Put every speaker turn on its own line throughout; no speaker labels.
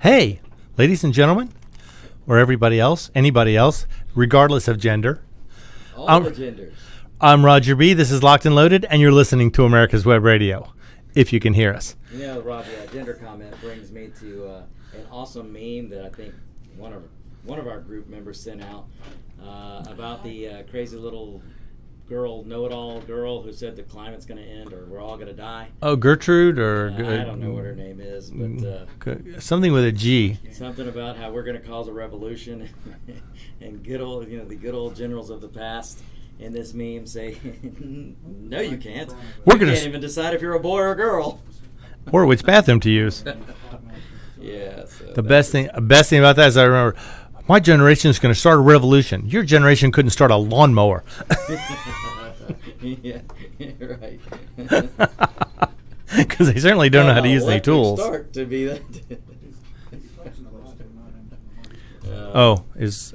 Hey, ladies and gentlemen, or everybody else, anybody else, regardless of gender.
All the genders.
I'm Roger B. This is Locked and Loaded, and you're listening to America's Web Radio, if you can hear us.
You know, Roger, that gender comment brings me to an awesome meme that I think one of our group members sent out about the crazy little girl, know-it-all girl who said the climate's going to end or we're all going to die.
Oh, Gertrude, or
I don't know what her name is, but
something with a G.
Something about how we're going to cause a revolution, and the good old generals of the past in this meme say, "No, you can't. You can't even decide if you're a boy or a girl,
or which bathroom to use."
Yeah. So
the best thing about that is I remember, my generation is going to start a revolution. Your generation couldn't start a lawnmower.
Yeah, right.
Because they certainly don't know how to use their tools.
Start to be that.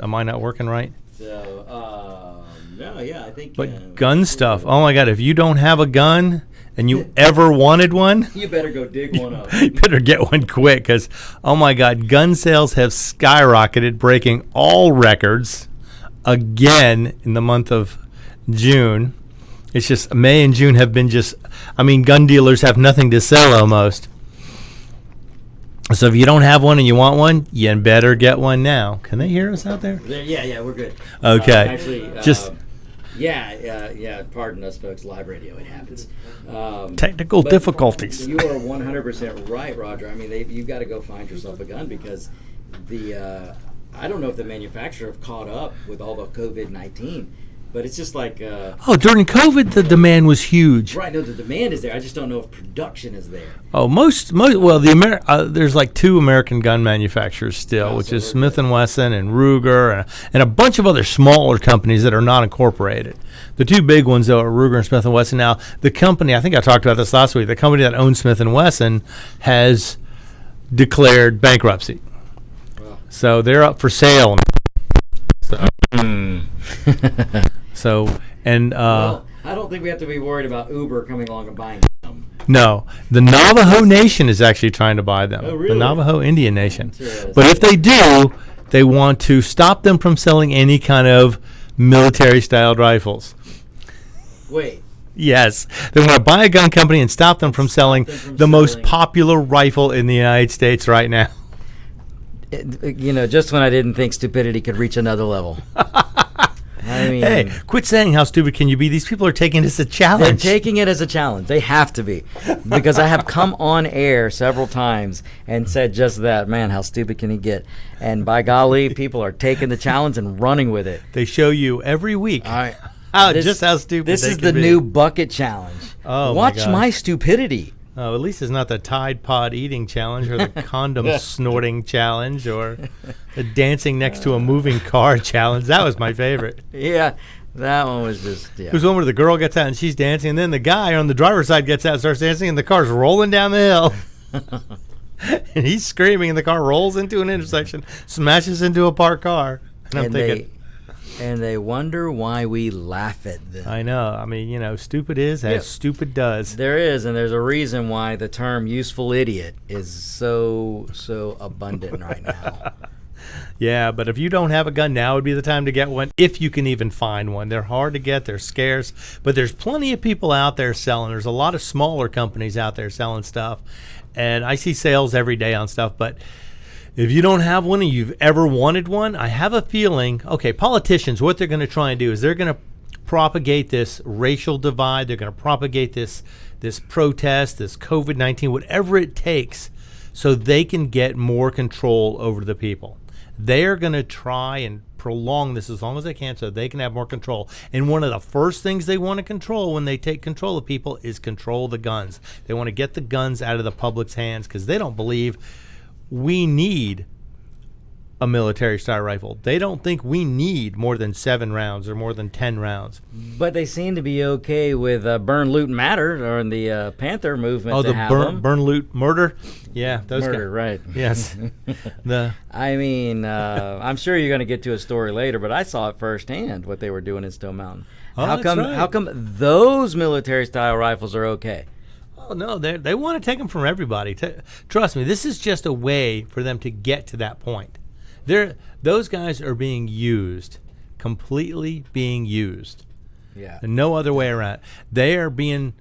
Am I not working right?
So, no, yeah, I think.
But gun stuff. Oh my God! If you don't have a gun and you ever wanted one,
you better go dig one up.
You better get one quick, because oh my God, gun sales have skyrocketed, breaking all records again in the month of June. It's just May and June have been gun dealers have nothing to sell almost. So if you don't have one and you want one, you better get one now. Can they hear us out there?
Yeah, we're good.
Okay.
Pardon us, folks. Live radio, it happens.
Technical difficulties.
You are 100% right, Roger. I mean, you've got to go find yourself a gun, because I don't know if the manufacturer have caught up with all the COVID-19. But it's just like...
during COVID, the demand was huge.
Right, no, the demand is there. I just don't know if production is there.
Oh, there's like two American gun manufacturers still, which is Smith & Wesson and Ruger, and a bunch of other smaller companies that are not incorporated. The two big ones, though, are Ruger and Smith & Wesson. Now, the company, I think I talked about this last week, the company that owns Smith & Wesson has declared bankruptcy. Wow. So they're up for sale. Well,
I don't think we have to be worried about Uber coming along and buying them.
No, the Navajo Nation is actually trying to buy them.
Oh, really?
The Navajo Indian Nation. But if they do, they want to stop them from selling any kind of military-styled rifles.
Wait.
Yes, they want to buy a gun company and stop them from selling the most popular rifle in the United States right now.
Just when I didn't think stupidity could reach another level. I mean,
hey, quit saying how stupid can you be. These people are taking this as a challenge.
They're taking it as a challenge. They have to be. Because I have come on air several times and said just that. Man, how stupid can he get? And by golly, people are taking the challenge and running with it.
They show you every week just how stupid
this
they
is
can
the
be.
new bucket challenge.
Oh,
watch my stupidity.
Oh, at least it's not the Tide Pod eating challenge or the condom snorting challenge or the dancing next to a moving car challenge. That was my favorite.
Yeah, that one was just, yeah.
It was one where the girl gets out and she's dancing, and then the guy on the driver's side gets out and starts dancing, and the car's rolling down the hill. And he's screaming, and the car rolls into an intersection, smashes into a parked car. And I'm thinking...
And they wonder why we laugh at them.
I know. I mean, stupid is as stupid does.
There is, and there's a reason why the term useful idiot is so abundant right now.
Yeah, but if you don't have a gun, now would be the time to get one, if you can even find one. They're hard to get. They're scarce. But there's plenty of people out there selling. There's a lot of smaller companies out there selling stuff. And I see sales every day on stuff, but... if you don't have one and you've ever wanted one, I have a feeling, politicians, what they're going to try and do is they're going to propagate this racial divide. They're going to propagate this protest, this COVID-19, whatever it takes, so they can get more control over the people. They're going to try and prolong this as long as they can so they can have more control. And one of the first things they want to control when they take control of people is control the guns. They want to get the guns out of the public's hands because they don't believe we need a military-style rifle. They don't think we need more than 7 rounds or more than 10 rounds.
But they seem to be okay with burn, loot, and matter, or in the Panther movement.
Oh, the burn, loot, murder? Yeah, those
murder, right?
Yes.
I'm sure you're going to get to a story later, but I saw it firsthand what they were doing in Stone Mountain.
Oh,
How come those military-style rifles are okay?
No, they want to take them from everybody. Trust me, this is just a way for them to get to that point. Those guys are being used, completely being used.
Yeah.
And no other way around. They are being...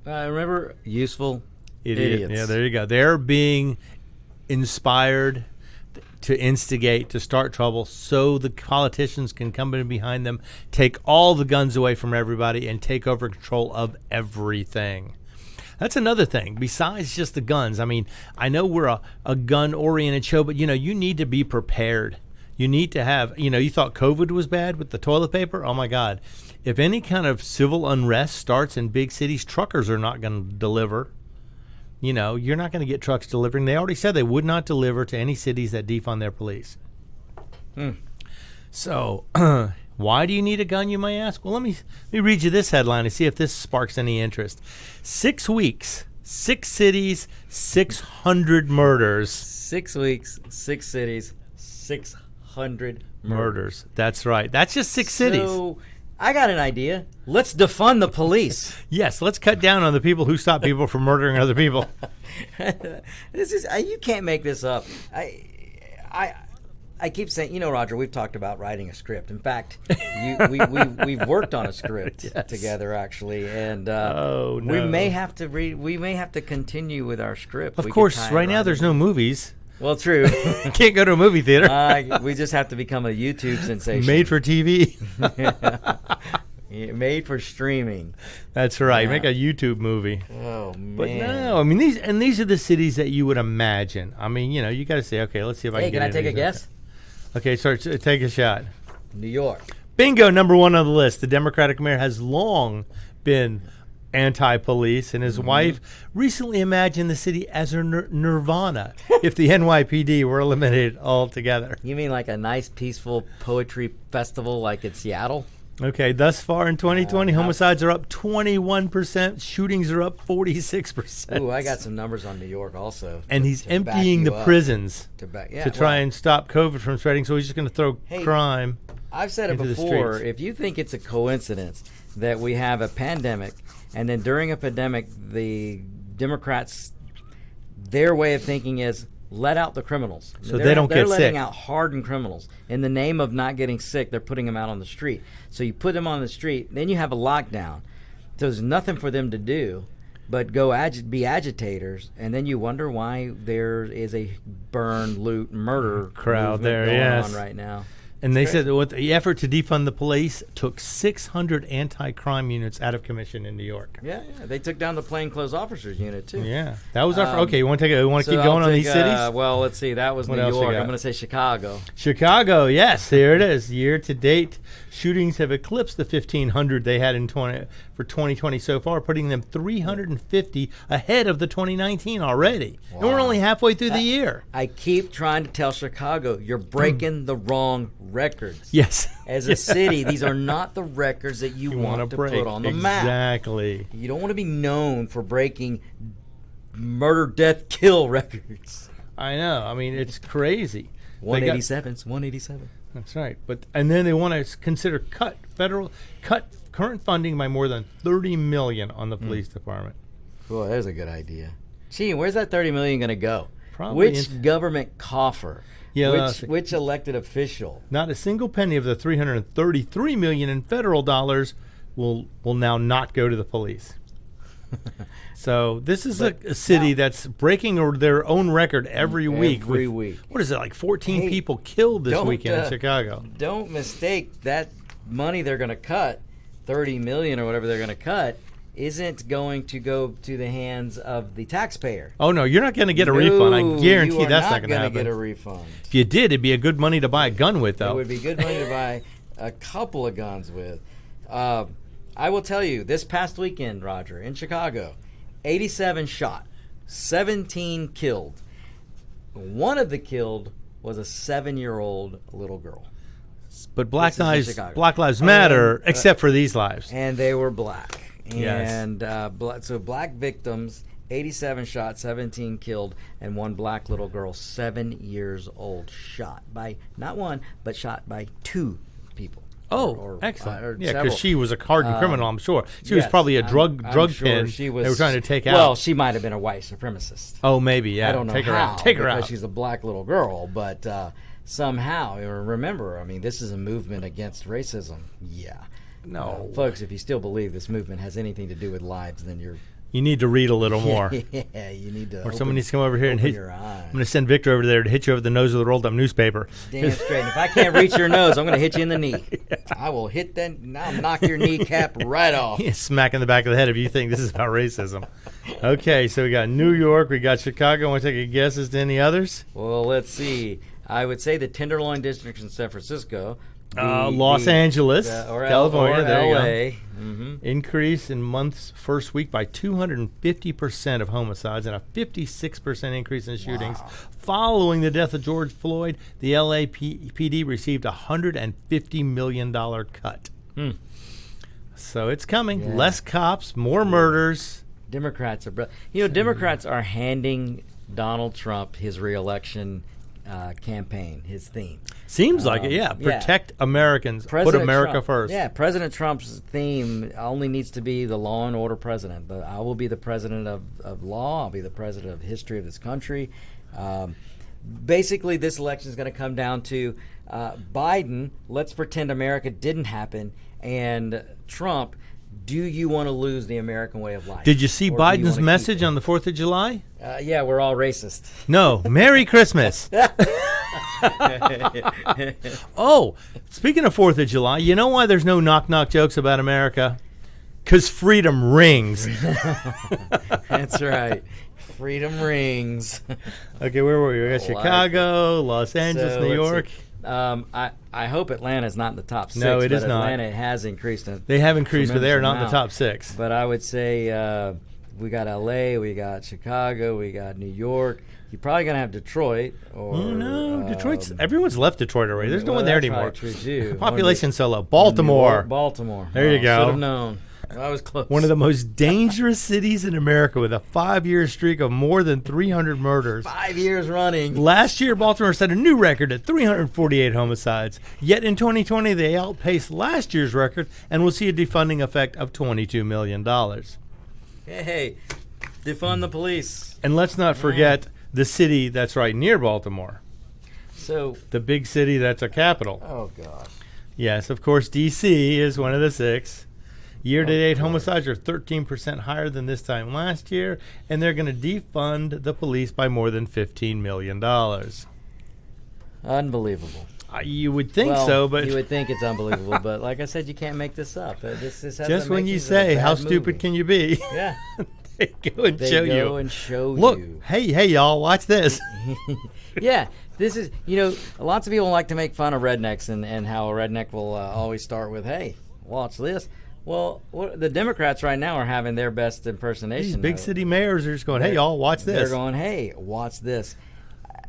remember, useful idiots.
Yeah, there you go. They're being inspired to instigate, to start trouble, so the politicians can come in behind them, take all the guns away from everybody, and take over control of everything. That's another thing, besides just the guns. I mean, I know we're a gun-oriented show, but, you need to be prepared. You need to have, you thought COVID was bad with the toilet paper? Oh, my God. If any kind of civil unrest starts in big cities, truckers are not going to deliver. You're not going to get trucks delivering. They already said they would not deliver to any cities that defund their police. So, why do you need a gun, you may ask? Well, let me read you this headline and see if this sparks any interest. 6 weeks, 6 cities, 600 murders.
6 weeks, 6 cities, 600 murders.
That's right. That's just 6 cities.
So, I got an idea. Let's defund the police.
Yes, let's cut down on the people who stop people from murdering other people.
This is you can't make this up. I keep saying, Roger, we've talked about writing a script. In fact, we've worked on a script together actually, and we may have to continue with our script.
Of course, right now there's no movies.
Well, true.
Can't go to a movie theater.
We just have to become a YouTube sensation.
Made for TV.
Made for streaming.
That's right. Yeah. Make a YouTube movie.
Oh, man.
But no, I mean, these are the cities that you would imagine. I mean, you got to say, okay, let's see if I can get
Can I take a guess?
Okay, so take a shot.
New York.
Bingo, number 1 on the list. The Democratic mayor has long been anti-police, and his wife recently imagined the city as her nirvana if the NYPD were eliminated altogether.
You mean like a nice, peaceful poetry festival like in Seattle?
Okay, thus far in 2020, homicides are up 21%, shootings are up 46%.
Ooh, I got some numbers on New York also.
And he's emptying the prisons to try and stop COVID from spreading, so he's just going to throw crime.
I've said it before, if you think it's a coincidence that we have a pandemic, and then during a pandemic, the Democrats, their way of thinking is let out the criminals.
So they don't get sick.
They're letting out hardened criminals. In the name of not getting sick, they're putting them out on the street. So you put them on the street, then you have a lockdown. So there's nothing for them to do but go be agitators, and then you wonder why there is a burn, loot, murder
crowd
there
going
on right now.
And they said that the effort to defund the police took 600 anti-crime units out of commission in New York.
Yeah, they took down the plainclothes officers unit too.
Yeah, that was our. Okay, you want to keep going on these cities?
Well, let's see. That was New York. I'm going to say Chicago.
Chicago, yes, there it is. Year to date, shootings have eclipsed the 1,500 they had for 2020 so far, putting them 350 ahead of the 2019 already. Wow. And we're only halfway through the year.
I keep trying to tell Chicago, you're breaking the wrong records.
Yes.
As a city, these are not the records that you want to put on the map.
Exactly.
You don't want to be known for breaking murder, death, kill records.
I know. I mean, it's crazy.
187's 187.
That's right. And then they want to consider cut current funding by more than $30 million on the police department.
Boy, there's a good idea. Gee, where's that $30 million going to go?
Probably
which government coffer?
Yeah,
which elected official?
Not a single penny of the $333 million in federal dollars will now not go to the police. So this is a city that's breaking their own record every week.
Every week.
What is it, like 14 people killed this weekend in Chicago?
Don't mistake that money they're going to cut, $30 million or whatever they're going to cut, isn't going to go to the hands of the taxpayer.
Oh, no, you're not going to get a refund. I guarantee that's not going to happen.
Get a refund.
If you did, it'd be a good money to buy a gun with, though.
It would be good money to buy a couple of guns with. I will tell you, this past weekend, Roger, in Chicago, 87 shot, 17 killed. One of the killed was a 7-year-old little girl.
But Black Lives Matter, except for these lives.
And they were black.
Yes.
And so black victims, 87 shot, 17 killed, and one black little girl, 7 years old, shot by not one, but shot by 2 people.
Oh, excellent.
or
Yeah,
several.
because she was a hardened criminal, I'm sure. She was probably a drug
sure
pin
she was,
they were trying to take out.
Well, she might have been a white supremacist.
Oh, maybe, yeah.
I don't know
Take her
how,
out. Take her
because
out.
she's a black little girl, but somehow, remember, I mean, this is a movement against racism. Yeah.
No.
Folks, if you still believe this movement has anything to do with lives, then you're...
You need to read a little more.
Yeah, you need to
Or someone needs to come over here and
open
hit.
your eyes.
I'm going to send Victor over there to hit you over the nose with a rolled up newspaper.
Damn straight. And if I can't reach your nose, I'm going to hit you in the knee. I will hit that. I'll knock your kneecap right off.
Smack in the back of the head if you think this is about racism. Okay, so we got New York, we got Chicago. Want to take a guess as to any others?
Well, let's see. I would say the Tenderloin District in San Francisco.
Los Angeles,
or
California.
Or
there you
LA.
go.
Mm-hmm.
Increase in month's first week by 250% of homicides and a 56% increase in shootings.
Wow.
Following the death of George Floyd, the LAPD received a $150 million cut. So it's coming.
Yeah.
Less cops, more murders.
Democrats are, Democrats are handing Donald Trump his reelection campaign, his theme.
Seems like it, yeah. Protect Americans. Put America
Trump,
first.
Yeah, President Trump's theme only needs to be the law and order president. But I will be the president of law. I'll be the president of the history of this country. Basically, this election is going to come down to Biden, let's pretend America didn't happen, and Trump, do you want to lose the American way of life?
Did you see
Or do you
Biden's
want to
message
keep it?
on the 4th of July?
Yeah, we're all racist.
No. Merry Christmas. Oh, speaking of 4th of July, you know why there's no knock-knock jokes about America? Because freedom rings.
That's right. Freedom rings.
Okay, where were we? We got Chicago, Los Angeles, New York.
I hope Atlanta's not in the top 6.
No, it is
but
not.
Atlanta has increased.
They have increased, but they are not in the
amount.
top 6.
But I would say we got L.A., we got Chicago, we got New York. You're probably going to have Detroit. Or,
Oh, no. Detroit's, everyone's left Detroit already. There's no
well,
one there
that's
anymore.
probably true, too.
Population's so low. Baltimore.
Baltimore.
There you go.
Should have known. I was close.
One of the most dangerous cities in America with a 5-year streak of more than 300 murders.
5 years running.
Last year, Baltimore set a new record at 348 homicides. Yet in 2020, they outpaced last year's record and will see a defunding effect of $22 million.
Hey, defund the police.
And let's not forget the city that's right near Baltimore,
So,
the big city that's a capital.
oh gosh.
Yes, of course, D.C. is one of the 6. Year-to-date
boy.
homicides are 13% higher than this time last year, and they're going to defund the police by more than $15 million.
Unbelievable.
You would think
Well,
so, but
you would think it's unbelievable, but like I said, you can't make this up. This has
just
the
when you
makings of a
say,
bad
how
movie.
stupid can you be?
Yeah,
They go and
they
show
go
you.
and show
Look,
you.
hey, y'all, watch this.
Yeah, this is, lots of people like to make fun of rednecks and how a redneck will always start with, hey, watch this. Well, the Democrats right now are having their best impersonation.
These big
of it.
city mayors are just going, hey, y'all, watch
They're
this.
going, hey, watch this.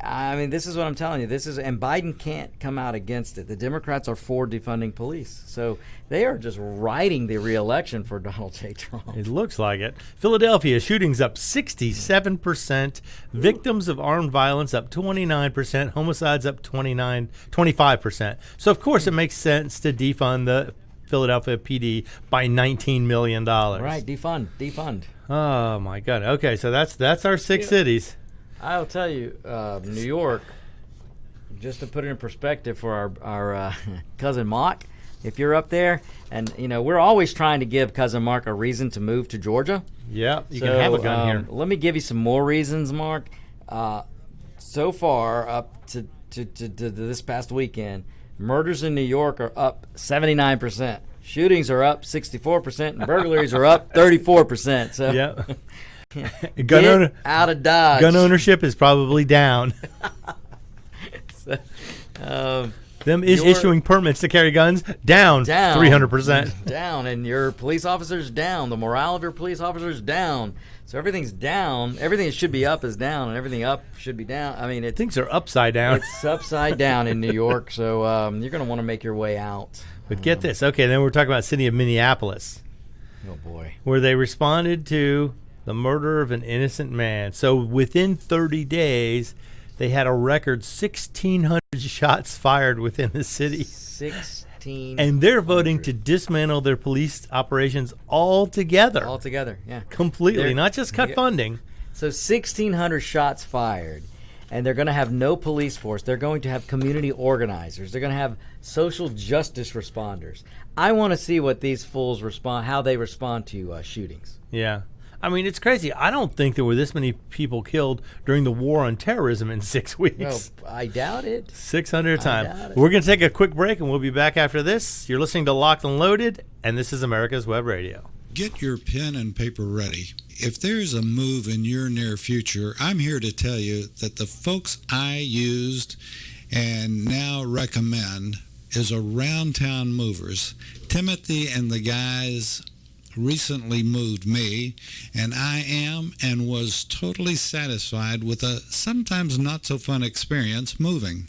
I mean, this is what I'm telling you. And Biden can't come out against it. The Democrats are for defunding police. So they are just writing the reelection for Donald J. Trump.
It looks like it. Philadelphia, shootings up 67%. Victims of armed violence up 29%. Homicides up 25%. So, of course, it makes sense to defund the Philadelphia PD by $19 million.
Right, defund.
Oh, my God. Okay, so that's our 6 cities.
I'll tell you, New York, just to put it in perspective for our cousin Mark, if you're up there, and we're always trying to give cousin Mark a reason to move to Georgia.
Yeah, you can have a gun here.
Let me give you some more reasons, Mark. So far, up to this past weekend, murders in New York are up 79%. Shootings are up 64%, and burglaries are up 34%. So.
Yeah.
Get out of Dodge.
Gun ownership is probably down. Them issuing permits to carry guns down 300%.
Down, and your police officers down. The morale of your police officers down. So everything's down. Everything that should be up is down, and everything up should be down. I mean,
Things are upside down.
It's upside down in New York. So you're going to want to make your way out.
But get this. Okay, then we're talking about the city of Minneapolis,
Oh boy.
where they responded to the murder of an innocent man. So within 30 days, they had a record 1,600 shots fired within the city.
15.
And they're voting to dismantle their police operations altogether.
Altogether, yeah.
Completely, not just cut funding.
So 1,600 shots fired. And they're going to have no police force. They're going to have community organizers. They're going to have social justice responders. I want to see what these fools how they respond to shootings.
Yeah. I mean, it's crazy. I don't think there were this many people killed during the war on terrorism in 6 weeks.
No, I doubt it.
600 times. We're going to take a quick break, and we'll be back after this. You're listening to Locked and Loaded, and this is America's Web Radio.
Get your pen and paper ready. If there's a move in your near future, I'm here to tell you that the folks I used and now recommend is Around Town Movers. Timothy and the guys recently moved me, and I am and was totally satisfied with a sometimes not so fun experience moving.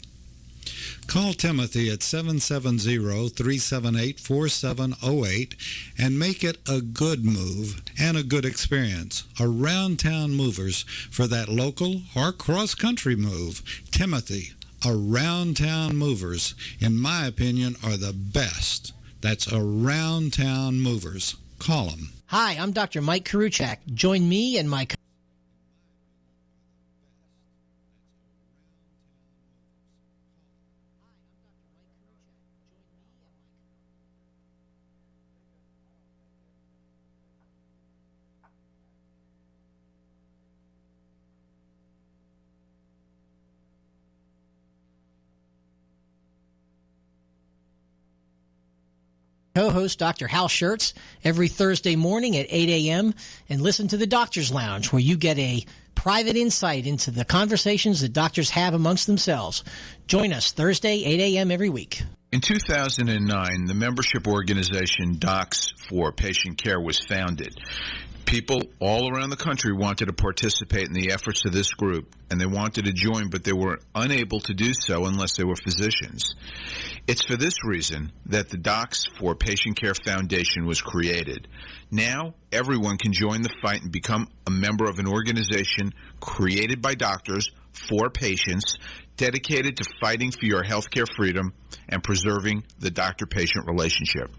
Call Timothy at 770-378-4708 and make it a good move and a good experience. Around Town Movers for that local or cross-country move. Timothy, Around Town Movers, in my opinion, are the best. That's Around Town Movers. Call them.
Hi, I'm Dr. Mike Karuchak. Join me and my co-host Dr. Hal Schertz every Thursday morning at 8 a.m. and listen to the Doctor's Lounge, where you get a private insight into the conversations that doctors have amongst themselves. Join us Thursday, 8 a.m. every week.
In 2009, the membership organization Docs for Patient Care was founded. People all around the country wanted to participate in the efforts of this group, and they wanted to join, but they were unable to do so unless they were physicians. It's for this reason that the Docs for Patient Care Foundation was created. Now, everyone can join the fight and become a member of an organization created by doctors for patients, dedicated to fighting for your healthcare freedom and preserving the doctor-patient relationship.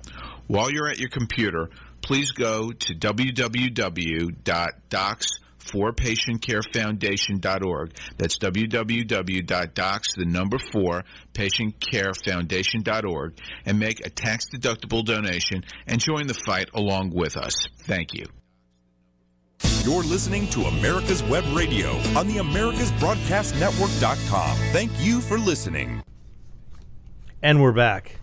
While you're at your computer, please go to www.docs4patientcarefoundation.org. That's www.docs4patientcarefoundation.org and make a tax-deductible donation and join the fight along with us. Thank you.
You're listening to America's Web Radio on the AmericasBroadcastNetwork.com. Thank you for listening.
And we're back.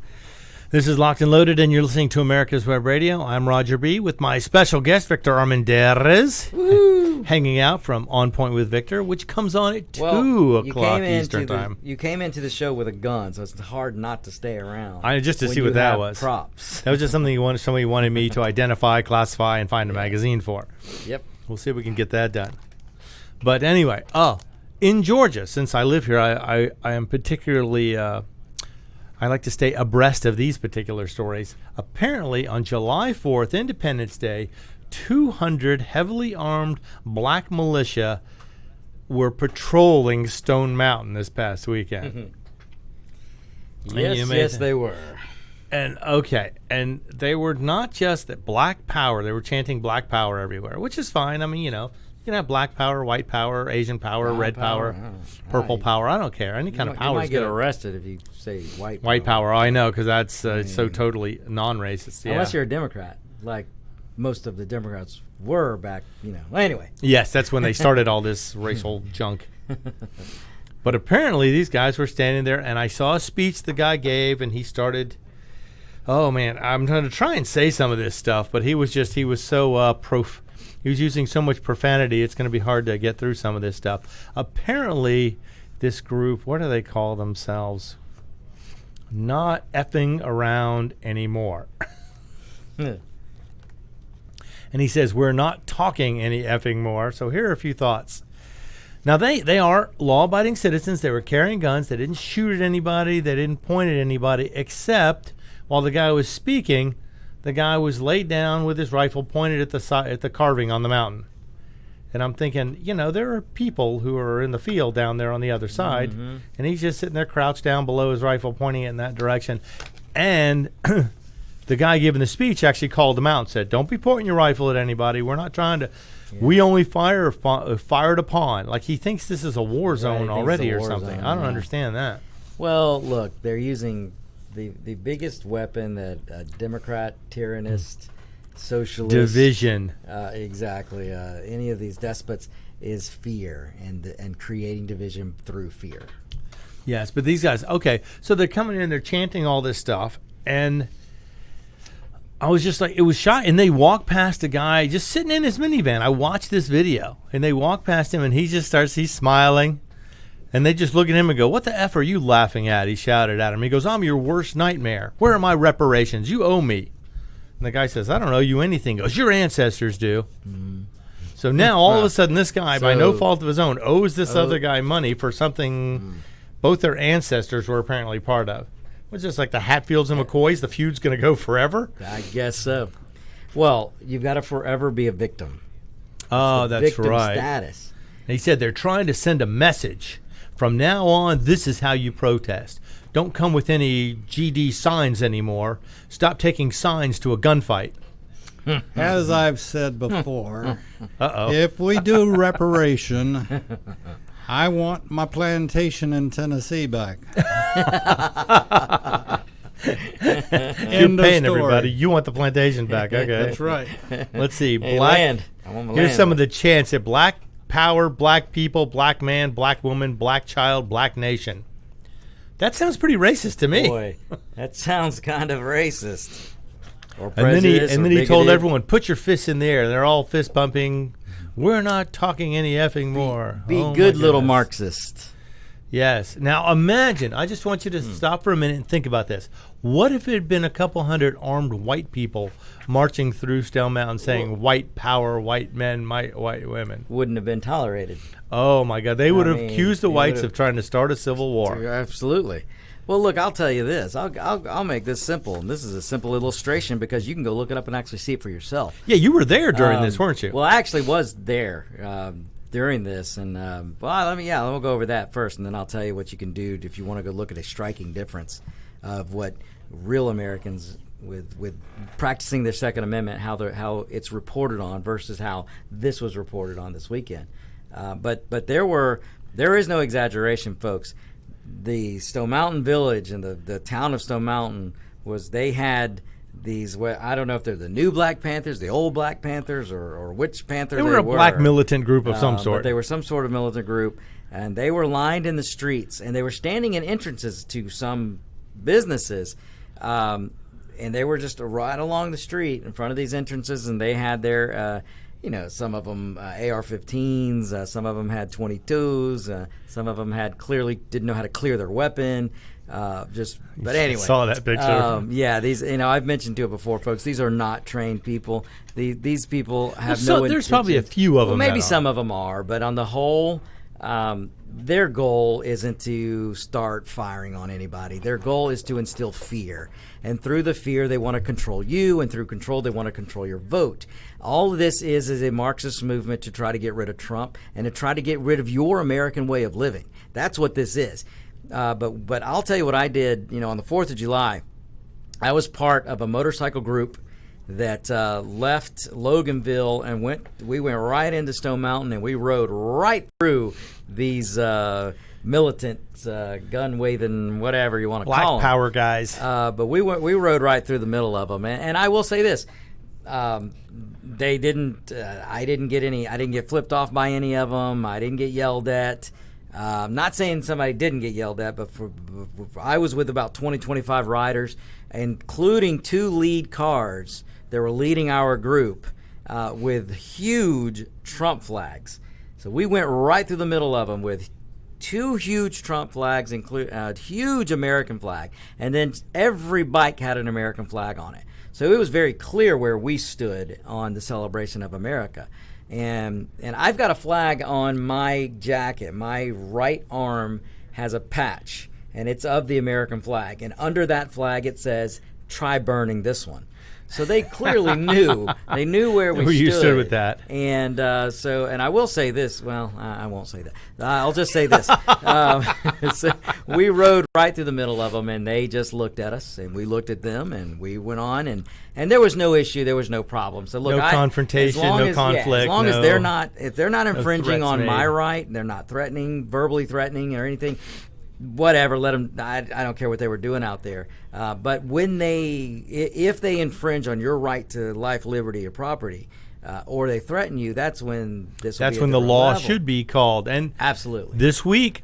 This is Locked and Loaded, and you're listening to America's Web Radio. I'm Roger B. with my special guest, Victor Armendariz, hanging out from On Point with Victor, which comes on at 2 o'clock Eastern Time.
You came into the show with a gun, so it's hard not to stay around.
Just to see what that was.
Props.
That was just something somebody wanted me to identify, classify, and find a magazine for.
Yep.
We'll see if we can get that done. But anyway, in Georgia, since I live here, I am particularly... I like to stay abreast of these particular stories. Apparently, on July 4th, Independence Day, 200 heavily armed black militia were patrolling Stone Mountain this past weekend.
Yes, they were.
And they were not just that Black Power. They were chanting Black Power everywhere, which is fine. I mean, you can have Black Power, White Power, Asian Power, Red Power, Purple Power. I don't care. Any kind of power is good.
You might get arrested if you say White Power.
White Power. Oh, I know, because that's so totally non-racist. Yeah.
Unless you're a Democrat, like most of the Democrats were back, Anyway.
Yes, that's when they started all this racial junk. But apparently these guys were standing there, and I saw a speech the guy gave, and he started... Oh, man, I'm going to try and say some of this stuff, but he was so he was using so much profanity, it's going to be hard to get through some of this stuff. Apparently, this group, what do they call themselves? Not effing around anymore. And he says, we're not talking any effing more. So here are a few thoughts. Now, they are law-abiding citizens. They were carrying guns. They didn't shoot at anybody. They didn't point at anybody, except while the guy was speaking, the guy was laid down with his rifle pointed at the carving on the mountain. And I'm thinking, there are people who are in the field down there on the other side, and he's just sitting there crouched down below his rifle pointing it in that direction. And the guy giving the speech actually called him out and said, "Don't be pointing your rifle at anybody. We're not trying to. Yeah. We only fired upon." Like he thinks this is a war zone already or something. I don't understand that.
Well, look, they're using the biggest weapon that a Democrat, tyrannist, socialist
division.
Exactly. Any of these despots is fear and creating division through fear.
Yes, but these guys, okay, so they're coming in, they're chanting all this stuff, and I was just like, it was shot, and they walk past a guy just sitting in his minivan. I watched this video, and they walk past him, and he's smiling, and they just look at him and go, "What the F are you laughing at?" He shouted at him. He goes, "I'm your worst nightmare. Where are my reparations? You owe me." And the guy says, "I don't owe you anything." He goes, "Your ancestors do." Mm. So now, all of a sudden, this guy, by no fault of his own, owes this other guy money for something both their ancestors were apparently part of. It's just like the Hatfields and McCoys. The feud's going to go forever.
I guess so. Well, you've got to forever be a victim.
Oh, that's
victim
right.
Status.
And he said they're trying to send a message. From now on, this is how you protest. Don't come with any GD signs anymore. Stop taking signs to a gunfight.
As I've said before, if we do reparation, I want my plantation in Tennessee back.
You're paying everybody. You want the plantation back. Okay.
That's right.
Let's see.
Hey,
black.
land. I want my
Here's
land.
some of the chants at Black Power, Black People, Black Man, Black Woman, Black Child, Black Nation. That sounds pretty racist to me.
Boy, that sounds kind of racist. Or
and then he told
bigoted.
everyone, "Put your fists in the air." They're all fist bumping. We're not talking any effing more.
Be
Oh,
good
my
little
goodness.
Marxist.
Yes. Now imagine, I just want you to stop for a minute and think about this. What if it had been a couple hundred armed white people marching through Stone Mountain saying white power, white men, white women?
Wouldn't have been tolerated.
Oh my God. They would have
mean,
accused the
they
whites
would've-
of trying to start a civil war.
Absolutely. Well, look, I'll tell you this. I'll make this simple. And this is a simple illustration because you can go look it up and actually see it for yourself.
Yeah, you were there during this, weren't you?
Well, I actually was there during this, and let me go over that first, and then I'll tell you what you can do if you want to go look at a striking difference of what real Americans with practicing their Second Amendment, how it's reported on versus how this was reported on this weekend. But there is no exaggeration, folks. The Stone Mountain Village and the town of Stone Mountain they had these, I don't know if they're the new Black Panthers, the old Black Panthers, or which Panther
they were a black militant group of some sort.
But they were some sort of militant group, and they were lined in the streets, and they were standing in entrances to some businesses, and they were just right along the street in front of these entrances, and they had their some of them AR-15s, some of them had 22s, some of them had clearly didn't know how to clear their weapon. But anyway,
saw that picture.
These I've mentioned to it before, folks. These are not trained people. These people have no.
There's probably a few of them.
Maybe some of them are, but on the whole, their goal isn't to start firing on anybody. Their goal is to instill fear. And through the fear, they want to control you, and through control, they want to control your vote. All of this is a Marxist movement to try to get rid of Trump and to try to get rid of your American way of living. That's what this is. But I'll tell you what I did, on the 4th of July. I was part of a motorcycle group that left Loganville and we went right into Stone Mountain, and we rode right through these militant, gun-waving, whatever you want to call them.
Black power guys.
But we rode right through the middle of them, and I will say this: they didn't. I didn't get flipped off by any of them. I didn't get yelled at. Not saying somebody didn't get yelled at, but I was with about 20, 25 riders, including 2 lead cars that were leading our group with huge Trump flags. So we went right through the middle of them with 2 huge Trump flags, include a huge American flag, and then every bike had an American flag on it. So it was very clear where we stood on the celebration of America. And I've got a flag on my jacket. My right arm has a patch, and it's of the American flag. And under that flag, it says, "Try burning this one." So they clearly knew. They knew where we
Where
stood.
you stood with that.
And and I will say this. Well, I won't say that. I'll just say this. So we rode right through the middle of them, and they just looked at us, and we looked at them, and we went on, and there was no issue. There was no problem. So look,
no confrontation, no conflict.
As long as if they're not infringing on
made.
my right, they're not verbally threatening or anything. Whatever, let them. I don't care what they were doing out there. But if they infringe on your right to life, liberty, or property, or they threaten you, that's when
the law
level.
should be called. And
absolutely,
this week,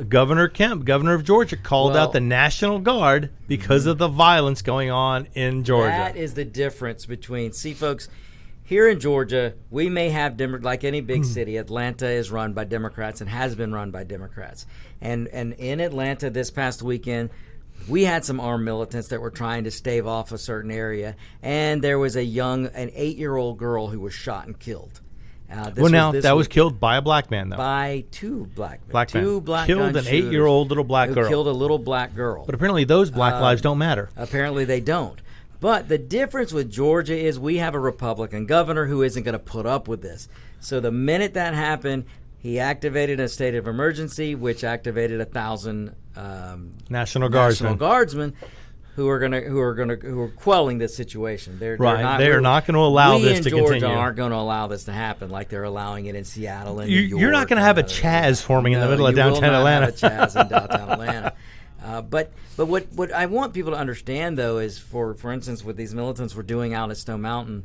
Governor Kemp, governor of Georgia, called out the National Guard because of the violence going on in Georgia.
That is the difference between. See, folks. Here in Georgia, we may have, like any big city, Atlanta is run by Democrats and has been run by Democrats. And in Atlanta this past weekend, we had some armed militants that were trying to stave off a certain area, and there was an 8-year-old girl who was shot and killed.
That was killed by a black man, though.
By two black men.
Two black
killed
an 8-year-old little black girl.
Killed a little black girl.
But apparently those black lives don't matter.
Apparently they don't. But the difference with Georgia is we have a Republican governor who isn't going to put up with this. So the minute that happened, he activated a state of emergency, which activated 1,000
National Guardsmen
who are quelling this situation. They're
not going to allow this to continue.
We in Georgia aren't going to allow this to happen like they're allowing it in Seattle and New York.
You're not going to have a Chaz forming in the middle of downtown Atlanta.
You will not have a Chaz in downtown Atlanta. But what I want people to understand, though, is for instance, what these militants were doing out at Stone Mountain,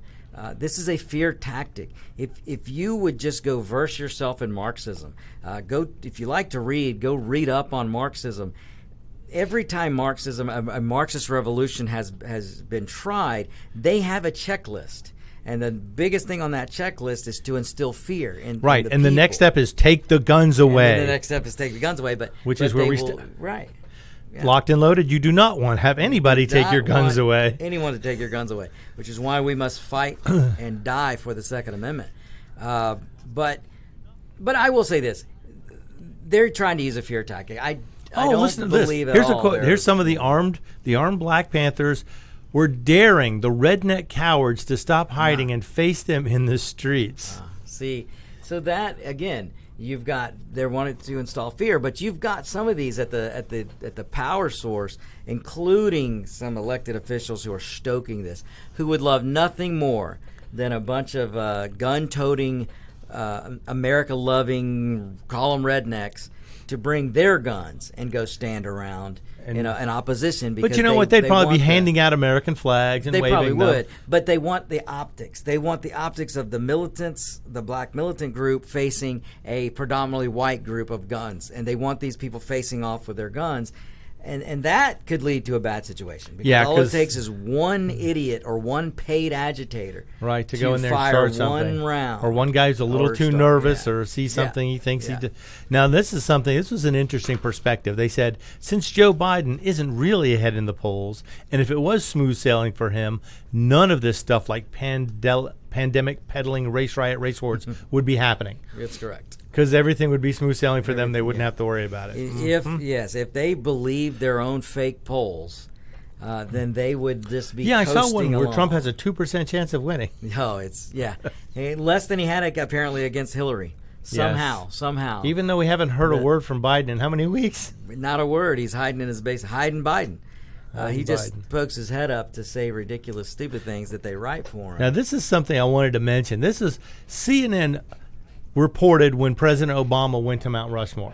this is a fear tactic. If you would just go verse yourself in Marxism, if you like to read, go read up on Marxism. Every time Marxism, a Marxist revolution has been tried, they have a checklist. And the biggest thing on that checklist is to instill fear in
right.
In
and the next step is take the guns away.
And the next step is take the guns away.
Which is where we
right. Yeah.
Locked and loaded, you do not want to have anybody take your guns away.
Anyone to take your guns away, which is why we must fight and die for the Second Amendment. But I will say this: they're trying to use a fear tactic. I don't believe
Here's
all.
A quote. Here's some of the armed Black Panthers were daring the redneck cowards to stop hiding and face them in the streets.
See, so that again. They're wanting to install fear, but you've got some of these at the power source, including some elected officials who are stoking this, who would love nothing more than a bunch of gun-toting, America-loving, call them rednecks, to bring their guns and go stand around in opposition.
But you know what? They'd probably be handing out American flags and waving them.
They probably would. But they want the optics. They want the optics of the militants, the black militant group, facing a predominantly white group of guns. And they want these people facing off with their guns. And that could lead to a bad situation. Because all it takes is one idiot or one paid agitator
to go in there and
fire
start something.
one round.
Or one guy's a little too nervous or see something he thinks he did. Now, this was an interesting perspective. They said, since Joe Biden isn't really ahead in the polls, and if it was smooth sailing for him, none of this stuff like pandemic peddling, race riot, race wars would be happening.
That's correct.
Because everything would be smooth sailing for them. They wouldn't have to worry about it.
If they believed their own fake polls, then they would just be
I saw one where
along.
Trump has a 2% chance of winning.
Oh, less than he had apparently against Hillary. Somehow.
Even though we haven't heard a word from Biden in how many weeks?
Not a word. He's hiding in his base, hiding Biden. He just pokes his head up to say ridiculous, stupid things that they write for him.
Now, this is something I wanted to mention. This is CNN reported when President Obama went to Mount Rushmore.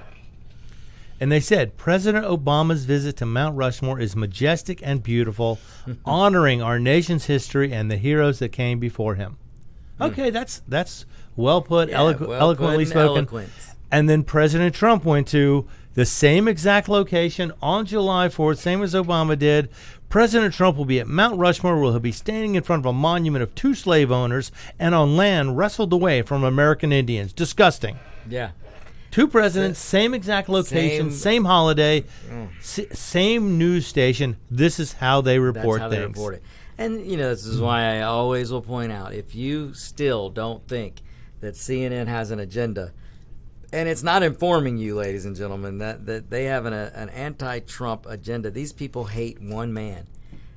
And they said, President Obama's visit to Mount Rushmore is majestic and beautiful, honoring our nation's history and the heroes that came before him. Okay, that's well put, eloquently spoken.
Eloquent.
And then President Trump went to the same exact location on July 4th, same as Obama did. President Trump will be at Mount Rushmore, where he'll be standing in front of a monument of 2 slave owners and on land wrestled away from American Indians. Disgusting.
Yeah.
2 presidents, same exact location, same holiday, same news station. This is how they report things.
They report it. And, this is why I always will point out, if you still don't think that CNN has an agenda, and it's not informing you, ladies and gentlemen, that they have an anti-Trump agenda. These people hate one man.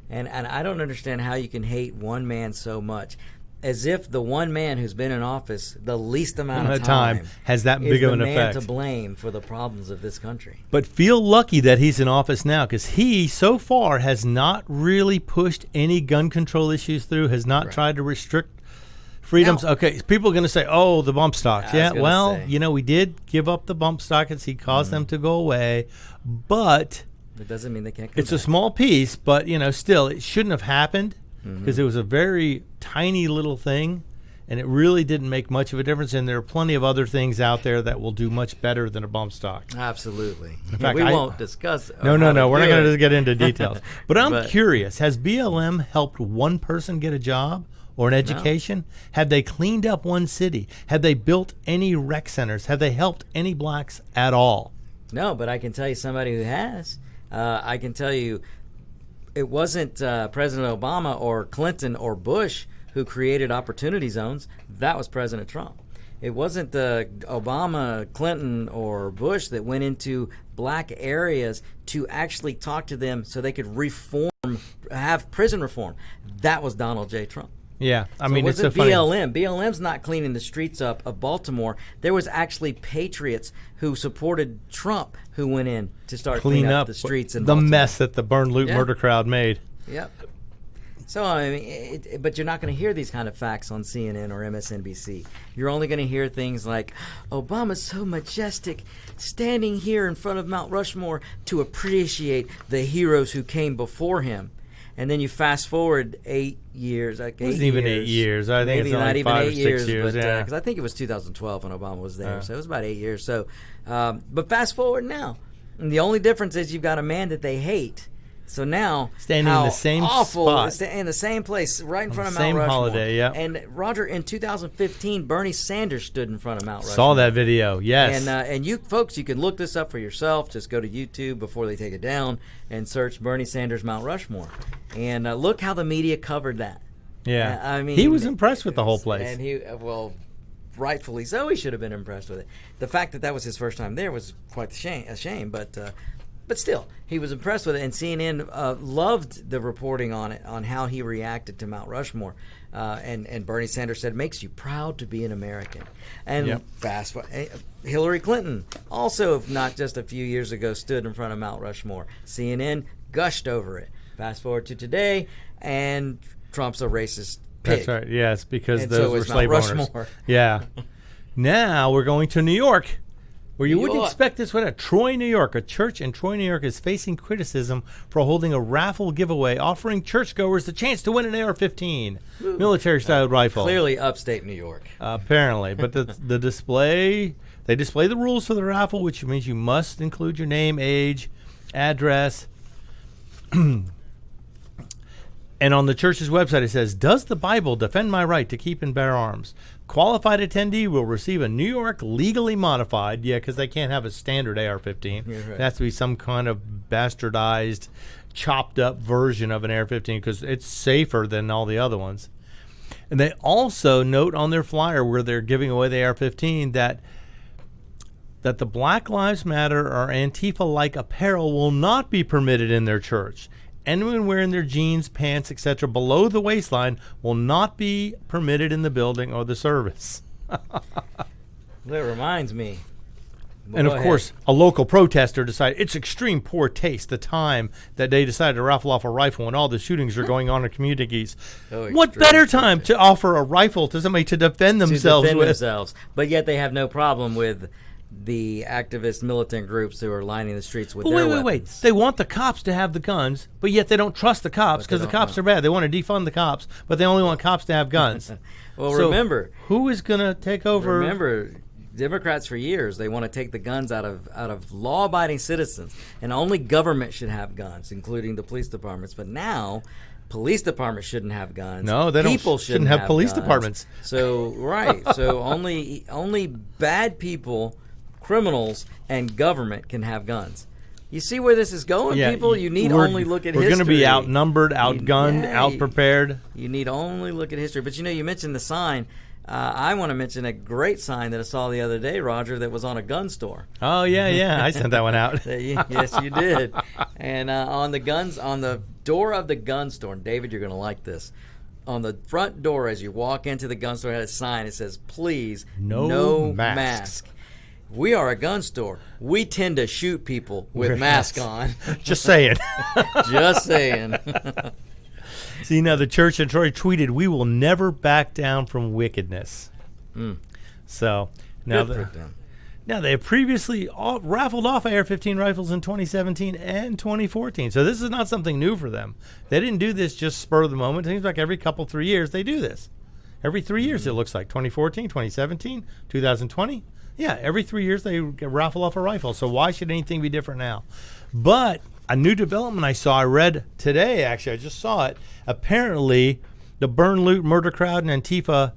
And I don't understand how you can hate one man so much, as if the one man who's been in office the least amount of time
has that big of an effect.
Is the man to blame for the problems of this country.
But feel lucky that he's in office now, because he, so far, has not really pushed any gun control issues through, has not tried to restrict freedoms.
Now,
okay, people are going to say, oh, the bump stocks. Yeah, well,
say.
you know, we did give up the bump stocks. He caused them to go away. But
it doesn't mean they can't come
it's
back.
a small piece, but, you know, still, it shouldn't have happened because it was a very tiny little thing, and it really didn't make much of a difference. And there are plenty of other things out there that will do much better than a bump stock.
Absolutely.
In fact,
we won't discuss it.
No. We're not going to get into details. But I'm curious, has BLM helped one person get a job or an education? No. Have they cleaned up one city? Have they built any rec centers? Have they helped any blacks at all?
No, but I can tell you somebody who has. I can tell you it wasn't President Obama or Clinton or Bush who created opportunity zones. That was President Trump. It wasn't Obama, Clinton, or Bush that went into black areas to actually talk to them so they could have prison reform. That was Donald J. Trump.
Yeah, I mean,
it's
a funny...
BLM. BLM's not cleaning the streets up of Baltimore. There was actually patriots who supported Trump who went in to start cleaning up the streets in
the
Baltimore.
Mess that the burn, loot, murder crowd made.
Yep. So, I mean, but you're not going to hear these kind of facts on CNN or MSNBC. You're only going to hear things like, Obama's so majestic, standing here in front of Mount Rushmore to appreciate the heroes who came before him. And then you fast forward 8 years. Like
it wasn't even 8 years. I think
maybe
it's only
not even
5 or
8
6
years.
years.
Because I think it was 2012 when Obama was there. So it was about 8 years. So, but fast forward now. And the only difference is you've got a man that they hate. So now,
standing in the same spot,
in the same place, right in front of Mount
same
Rushmore.
Holiday, yeah.
And Roger, in 2015, Bernie Sanders stood in front of Mount Rushmore.
Saw that video, yes.
And you folks, you can look this up for yourself. Just go to YouTube before they take it down and search Bernie Sanders Mount Rushmore, and look how the media covered that.
Yeah,
I mean,
he was impressed with the whole place,
and rightfully so. He should have been impressed with it. The fact that was his first time there was quite a shame, but still, he was impressed with it, and CNN loved the reporting on it, on how he reacted to Mount Rushmore. And Bernie Sanders said, makes you proud to be an American. And fast forward, Hillary Clinton, also not just a few years ago, stood in front of Mount Rushmore. CNN gushed over it. Fast forward to today, and Trump's a racist pig.
That's right, yes, because
and
those
so
were slave
Mount
owners.
Rushmore.
Yeah. Now we're going to New York, where you wouldn't expect this one. Troy, New York. A church in Troy, New York is facing criticism for holding a raffle giveaway offering churchgoers the chance to win an AR-15 military-style rifle.
Clearly upstate New York.
Apparently. But they display the rules for the raffle, which means you must include your name, age, address. And on the church's website, it says, "Does the Bible defend my right to keep and bear arms? Qualified attendee will receive a New York legally modified," because they can't have a standard AR-15.
Yeah, right.
It has to be some kind of bastardized, chopped up version of an AR-15 because it's safer than all the other ones. And they also note on their flyer where they're giving away the AR-15 that the Black Lives Matter or Antifa-like apparel will not be permitted in their church. Anyone wearing their jeans, pants, etc. below the waistline will not be permitted in the building or the service.
That reminds me.
And of course, a local protester decided it's extreme poor taste the time that they decided to raffle off a rifle when all the shootings are going on in communities. What better time to offer a rifle to somebody to defend themselves with?
But yet they have no problem with the activist militant groups who are lining the streets with their weapons.
Wait. They want the cops to have the guns, but yet they don't trust the cops because the cops are bad. They want to defund the cops, but they only want cops to have guns.
Well, so remember,
who is going to take over?
Remember, Democrats for years, they want to take the guns out of law-abiding citizens, and only government should have guns, including the police departments. But now, police departments shouldn't have guns.
No, they shouldn't have police
guns.
Departments.
So so only bad people, criminals, and government can have guns. You see where this is going, people? You need only look at history.
We're going to be outnumbered, outgunned, outprepared.
You need only look at history. But you mentioned the sign. I want to mention a great sign that I saw the other day, Roger, that was on a gun store.
Oh, yeah. I sent that one out.
Yes, you did. And on the guns, on the door of the gun store, and David, you're going to like this. On the front door, as you walk into the gun store, it had a sign. It says, "Please, no mask." We are a gun store. We tend to shoot people with masks on.
Just saying.
Just saying.
See, now the church in Troy tweeted, "We will never back down from wickedness." So now they have previously raffled off AR-15 rifles in 2017 and 2014. So this is not something new for them. They didn't do this just spur of the moment. It seems like every 3 years they do this. Every 3 years it looks like. 2014, 2017, 2020. Yeah, every 3 years they raffle off a rifle. So why should anything be different now? But a new development I read today, actually, I just saw it. Apparently, the Burn, Loot, Murder Crowd and Antifa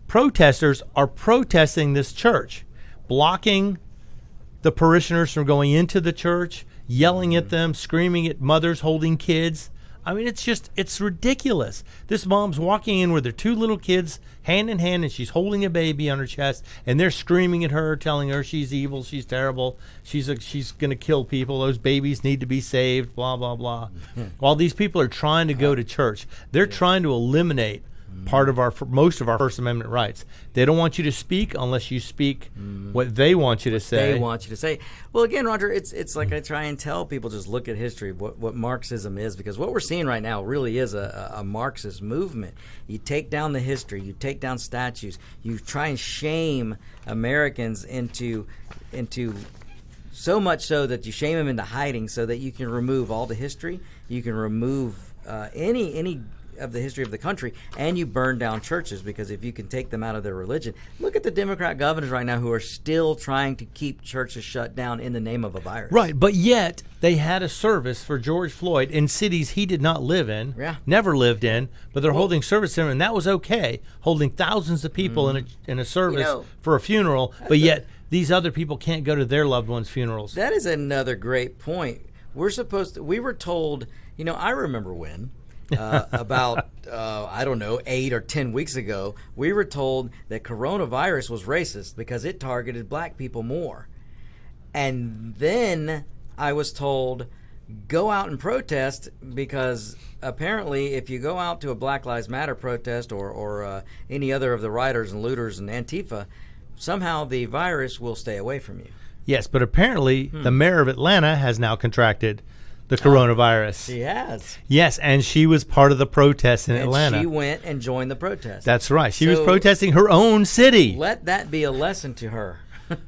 protesters are protesting this church, blocking the parishioners from going into the church, yelling at them, screaming at mothers holding kids. I mean, it's ridiculous. This mom's walking in with her 2 little kids hand in hand, and she's holding a baby on her chest, and they're screaming at her, telling her she's evil, she's terrible, she's going to kill people, those babies need to be saved, blah, blah, blah. While these people are trying to go to church, they're trying to eliminate most of our First Amendment rights. They don't want you to speak unless you speak what they want you to say.
They want you to say. Well, again, Roger, it's like I try and tell people, just look at history, what Marxism is, because what we're seeing right now really is a Marxist movement. You take down the history, you take down statues, you try and shame Americans into so much so that you shame them into hiding, so that you can remove all the history, you can remove any of the history of the country, and you burn down churches, because if you can take them out of their religion. Look at the Democrat governors right now who are still trying to keep churches shut down in the name of a virus.
Right, but yet they had a service for George Floyd in cities he did not live in, never lived in, but they're holding service to him, and that was okay, holding thousands of people in a service for a funeral, but yet these other people can't go to their loved ones' funerals.
That is another great point. We were told, I remember when, about 8 or 10 weeks ago, we were told that coronavirus was racist because it targeted black people more. And then I was told, go out and protest, because apparently if you go out to a Black Lives Matter protest or any other of the rioters and looters and Antifa, somehow the virus will stay away from you.
Yes, but apparently the mayor of Atlanta has now contracted the coronavirus.
She has.
Yes, and she was part of the protest in Atlanta.
She went and joined the protest.
That's right. She was protesting her own city.
Let that be a lesson to her.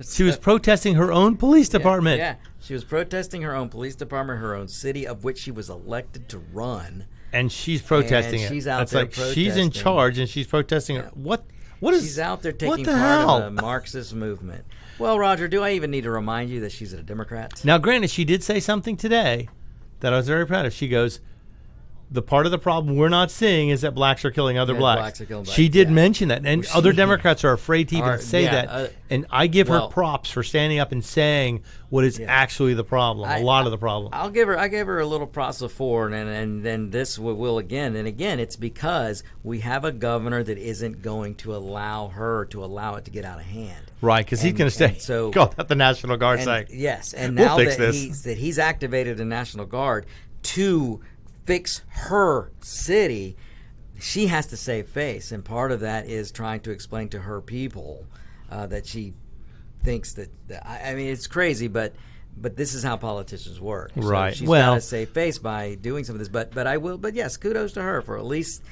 She was protesting her own police department.
Yeah, she was protesting her own police department, her own city, of which she was elected to run.
And she's protesting it.
She's out
That's
there
like
protesting.
she's in charge, and she's protesting it. What is?
She's out there taking
what the
part
hell?
of the Marxist movement. Well, Roger, do I even need to remind you that she's a Democrat?
Now, granted, she did say something today that I was very proud of. She goes, the part of the problem we're not seeing is that blacks are killing other blacks.
Blacks are killing blacks.
She did mention that, and other Democrats are afraid to even say that. And I give her
well,
props for standing up and saying what is actually the problem, a lot of the problem.
I gave her a little props before, and then this will again. And again, it's because we have a governor that isn't going to allow it to get out of hand.
Right, because he's going to stay. So call that the National Guard site.
Yes, and
we'll
now
fix
that
this.
he's activated the National Guard to fix her city, she has to save face, and part of that is trying to explain to her people that she thinks that I mean, it's crazy, but this is how politicians work.
Right.
So she's got to save face by doing some of this. But yes, kudos to her for at least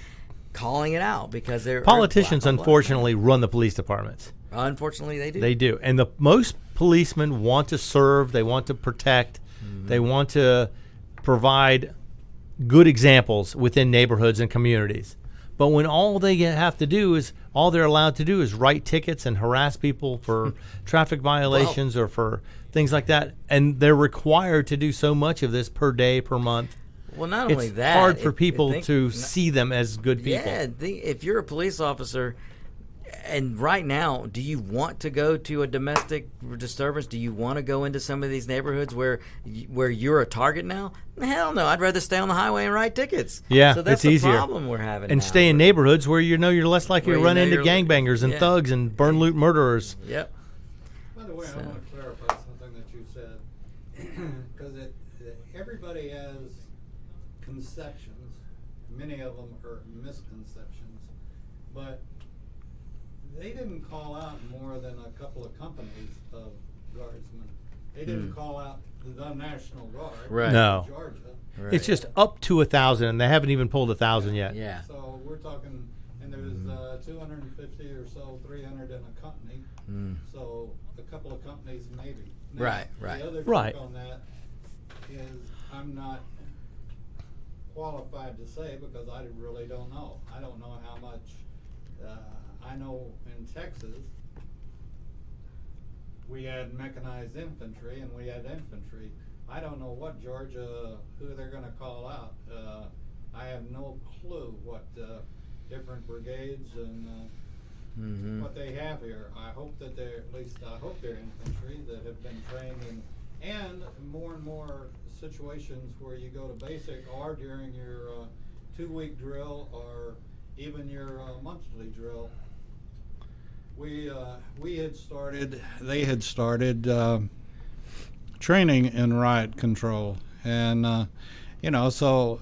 calling it out, because
politicians unfortunately run the police departments.
Unfortunately, they do.
They do, and most policemen want to serve. They want to protect. They want to provide good examples within neighborhoods and communities. But when all they're allowed to do is write tickets and harass people for traffic violations or for things like that, and they're required to do so much of this per day, per month.
Well, not only that,
it's hard for people to see them as good people.
Yeah, if you're a police officer, and right now, do you want to go to a domestic disturbance? Do you want to go into some of these neighborhoods where you're a target now? Hell no, I'd rather stay on the highway and write tickets.
Yeah,
so that's
it's easier.
The problem we're having
and
now.
Stay in neighborhoods where you're less likely to run into gangbangers and thugs and burn loot murderers.
Yep.
By the way, I want to clarify something that you said, because everybody has conceptions. Many of them are misconceptions, but they didn't call out more than a couple of companies of guardsmen. They didn't call out the National Guard
Right.
No.
in Georgia.
Right.
It's just up to 1,000, and they haven't even pulled 1,000 yet.
Yeah.
So we're talking, and there's 250 or so, 300 in a company. So a couple of companies maybe. Now,
Right, right.
The other
Right.
take on that is I'm not qualified to say because I really don't know. I don't know how much. I know in Texas we had mechanized infantry and we had infantry. I don't know what Georgia, who they're going to call out. I have no clue what different brigades and what they have here. I hope that I hope they're infantry that have been trained and more and more situations where you go to basic or during your 2-week drill or even your monthly drill. They had started training in riot control, and so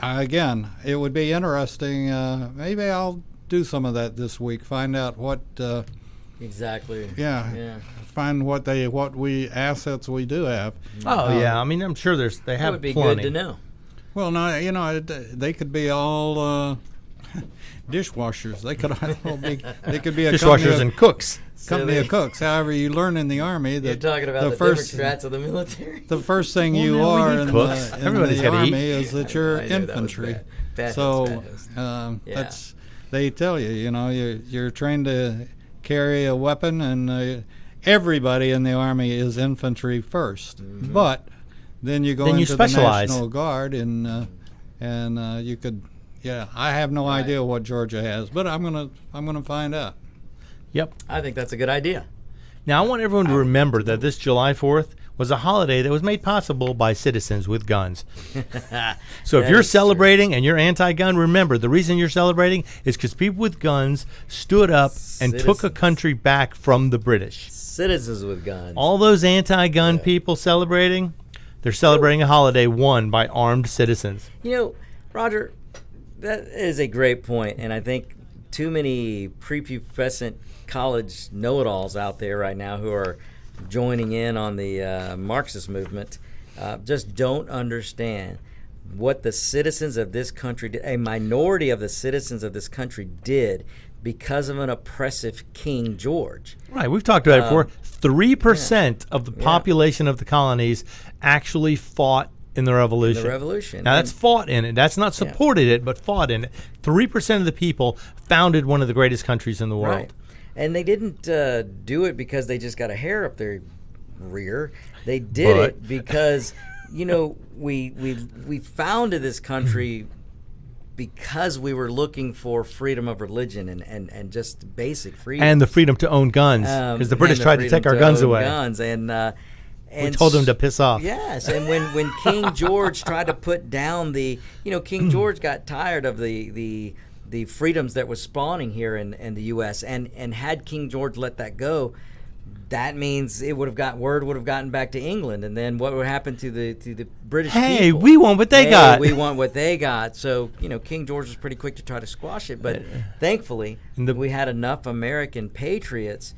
again, it would be interesting. Maybe I'll do some of that this week. Find out what.
Exactly.
Yeah. Find what assets we do have.
Oh yeah, I mean I'm sure they
That
have
would be
plenty.
good to know.
Well, no, they could be all dishwashers. They could they could be a
Dishwashers and cooks.
company of cooks. However, you learn in the Army that
You're talking about the
first
Democrats of the military.
the first thing
Well,
you
no, we
are
need
in
cooks.
the
Everybody's gotta
Army
eat.
is that you're
I knew that was
infantry.
bad. Bad
So
host. Yeah.
that's they tell you, you're trained to carry a weapon, and everybody in the Army is infantry first. But then you go
Then you
into
specialize.
the National Guard, and you could. Yeah, I have no idea what Georgia has, but I'm gonna find out.
Yep.
I think that's a good idea.
Now I want everyone to remember that this July 4th was a holiday that was made possible by citizens with guns. So if
That
you're
is
celebrating and you're anti-gun, remember the reason you're celebrating is because people with guns stood up and took a
Citizens.
country back from the British.
Citizens with guns.
All those anti-gun people celebrating, they're celebrating a holiday won by armed citizens.
Roger, that is a great point, and I think too many prepubescent college know-it-alls out there right now who are joining in on the Marxist movement just don't understand what the citizens of this country did, a minority of the citizens of this country did because of an oppressive King George.
Right, we've talked about it before. 3% of the population of the colonies actually fought in the Revolution. Now, that's fought in it. That's not supported it, but fought in it. 3% of the people founded one of the greatest countries in the world.
Right. And they didn't do it because they just got a hair up their rear. They did it because, we founded this country because we were looking for freedom of religion and just basic freedom.
And the freedom to own guns, because the British tried to take our guns away.
And
we told them to piss off.
Yes, and when King George tried to put down King George got tired of the freedoms that was spawning here in the U.S. and had King George let that go, that means it would have gotten back to England, and then what would happen to the British people?
We want what they got.
We want what they got. So King George was pretty quick to try to squash it, but thankfully we had enough American patriots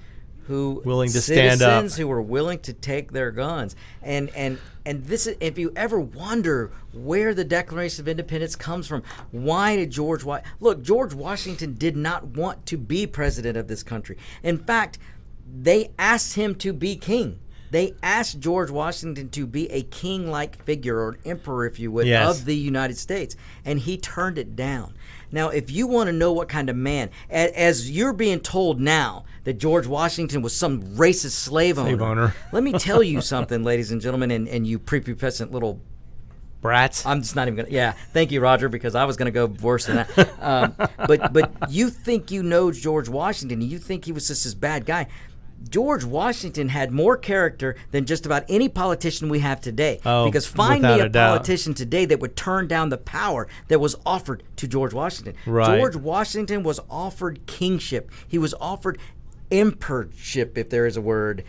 who
willing to stand up,
citizens who were willing to take their guns, and this is, if you ever wonder where the Declaration of Independence comes from, why did George Washington did not want to be president of this country. In fact, they asked him to be king. They asked George Washington to be a king-like figure, or an emperor, if you would, of the United States, and he turned it down. Now, if you want to know what kind of man, as you're being told now that George Washington was some racist slave owner, let me tell you something, ladies and gentlemen, and you prepubescent little
brats.
I'm just not even going to. Yeah, thank you, Roger, because I was going to go worse than that. But you think you know George Washington, and you think he was just this bad guy. George Washington had more character than just about any politician we have today. Because find me a politician today that would turn down the power that was offered to George Washington.
Right.
George Washington was offered kingship. He was offered emperorship, if there is a word.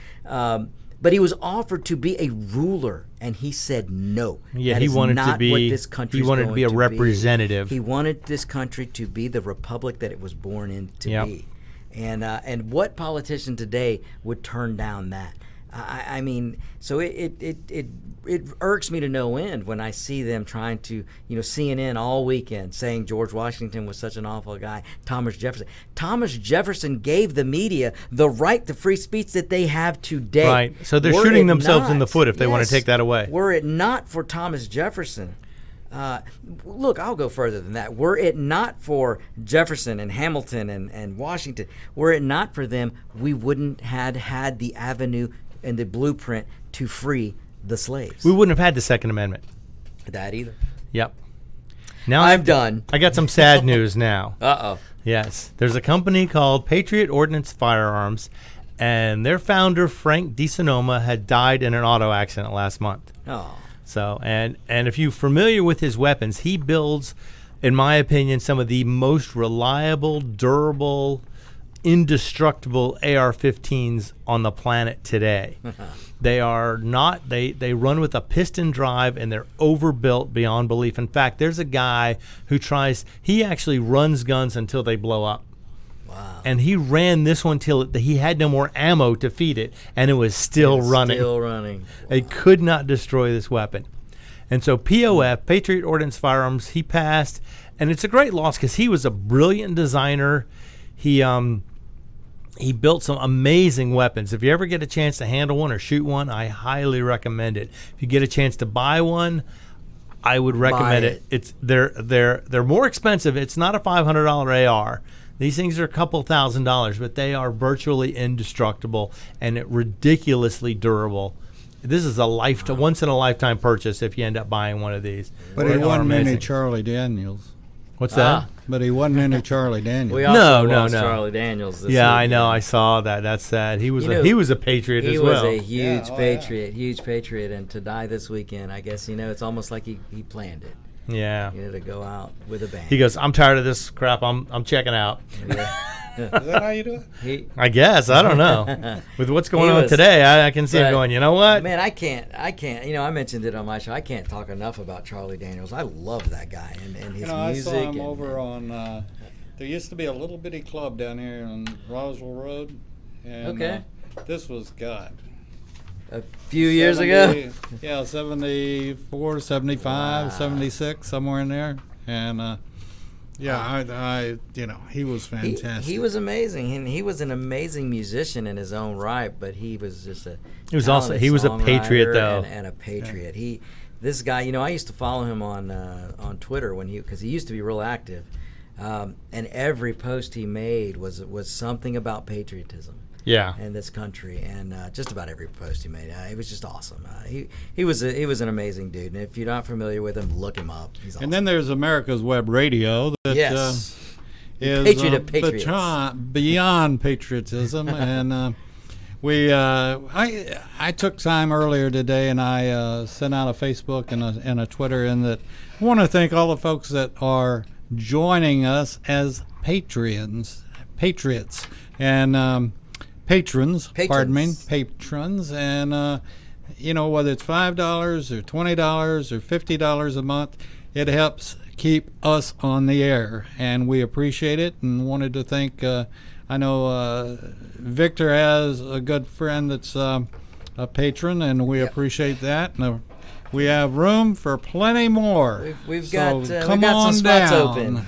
But he was offered to be a ruler, and he said no.
Yeah,
That
he
is
wanted
not
to be.
what this country's
He wanted to
going
be a representative.
He wanted this country to be the republic that it was born in to
Yep.
be. And what politician today would turn down that? I mean, so it irks me to no end when I see them trying to, CNN all weekend saying George Washington was such an awful guy. Thomas Jefferson gave the media the right to free speech that they have today.
Right. So they're
Were
shooting
it
themselves in the
not-
foot if they want to
yes,
take that away.
Were it not for Thomas Jefferson, look, I'll go further than that. Were it not for Jefferson and Hamilton and Washington, were it not for them, we wouldn't had the avenue and the blueprint to free the slaves.
We wouldn't have had the Second Amendment.
That either.
Yep. Now
I'm done.
I got some sad news now.
Uh-oh.
Yes. There's a company called Patriot Ordnance Firearms, and their founder, Frank DeSonoma, had died in an auto accident last month.
Oh.
So, and if you're familiar with his weapons, he builds, in my opinion, some of the most reliable, durable, indestructible AR-15s on the planet today. They are not, they run with a piston drive, and they're overbuilt beyond belief. In fact, there's a guy who he actually runs guns until they blow up.
Wow.
And he ran this one till he had no more ammo to feed it, and it was still running.
Still running.
They could not destroy this weapon. And so POF, Patriot Ordnance Firearms, he passed, and it's a great loss because he was a brilliant designer. He built some amazing weapons. If you ever get a chance to handle one or shoot one, I highly recommend it. If you get a chance to buy one, I would recommend it. They're more expensive. It's not a $500 AR. These things are a couple $1,000s, but they are virtually indestructible and ridiculously durable. This is a once in a lifetime purchase if you end up buying one of these.
But
They
he
are
wasn't any
amazing.
Charlie Daniels.
What's that?
But he wasn't any Charlie Daniels.
We also
No.
lost Charlie Daniels this
Yeah, I
weekend.
know. I saw that. That's sad. He was
You
he
know,
was a patriot
He
as
was
well.
a huge
Yeah.
huge patriot, and to die this weekend, I guess, it's almost like he planned it,
Yeah.
to go out with a bang.
He goes, I'm tired of this crap. I'm checking out.
Is that how you do it?
I guess. I don't know. With what's going
He
on
was-
today, I can see him
but,
going, you know what?
Man, I can't. I mentioned it on my show. I can't talk enough about Charlie Daniels. I love that guy and his
I
music.
saw him
and-
over on. There used to be a little bitty club down here on Roswell Road, and
Okay.
this was God.
a few years ago.
Yeah, 74, 75, 76, somewhere in there, and. I he was fantastic.
He was amazing, and he was an amazing musician in his own right. But he was just a.
He was also- he was a
talented
patriot,
songwriter
though.
and a patriot. This guy, I used to follow him on Twitter because he used to be real active, and every post he made was something about patriotism.
Yeah.
In this country, and just about every post he made, it was just awesome. He was an amazing dude, and if you're not familiar with him, look him up. He's awesome.
And then there's America's Web Radio that
Yes.
is
Patriot of patriots.
beyond patriotism, and I took time earlier today, and I sent out a Facebook and a Twitter, and that I want to thank all the folks that are joining us as patriots, and patrons. Pardon me, patrons, and whether it's $5 or $20 or $50 a month, it helps keep us on the air, and we appreciate it. And wanted to thank. I know Victor has a good friend that's a patron, and we appreciate that. And we have room for plenty more.
We've
So
got
come
some
on
spots
down.
open.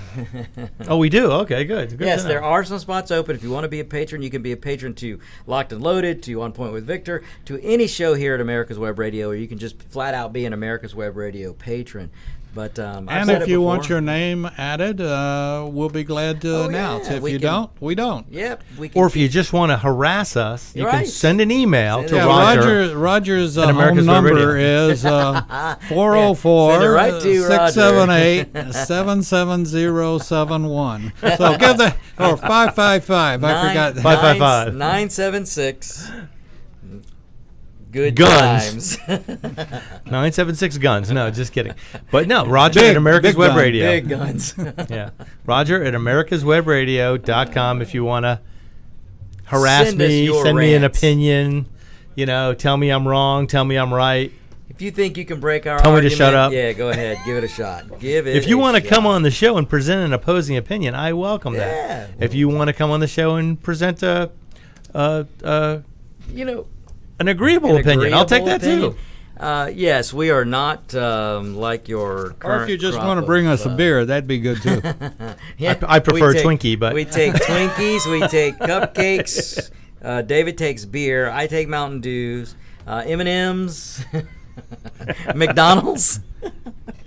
Oh, we do? Okay, good. Good
Yes,
to know.
there are some spots open. If you want to be a patron, you can be a patron to Locked and Loaded, to On Point with Victor, to any show here at America's Web Radio, or you can just flat out be an America's Web Radio patron. But I've
And
said
if
it
you
before.
want your name added, we'll be glad to announce.
yeah,
If
we
you
can-
don't, we don't.
Yep. We can
Or if you just want to harass us, you can
Right.
send an email to
Yeah,
Roger.
Roger's
at
home
America's Web Radio.
number is 404
Send it right to Roger.
678 77071. So give the or 555. I forgot.
555.
976. Good
Guns.
times.
976 guns. No, just kidding. But no, Roger
Big-
at America's
big
Web
gun.
Radio.
Big guns.
Yeah. Roger at AmericasWebRadio.com if you want to harass
Send us
me,
your
send me an
rants.
opinion. tell me I'm wrong, tell me I'm right.
If you think you can break our
Tell me to
argument,
shut up.
yeah, go ahead. Give it a shot. Give it
If you
want
to come on the show and present an opposing opinion, I welcome that. If you want to come on the show and present an agreeable opinion, I'll take that too.
Yes, we are not like your current
Or if you just
crop
want to
of,
bring us a beer, that'd be good too.
Yeah,
I prefer
we take-
Twinkie, but
we take Twinkies, we take cupcakes. David takes beer. I take Mountain Dews, M&Ms, McDonald's.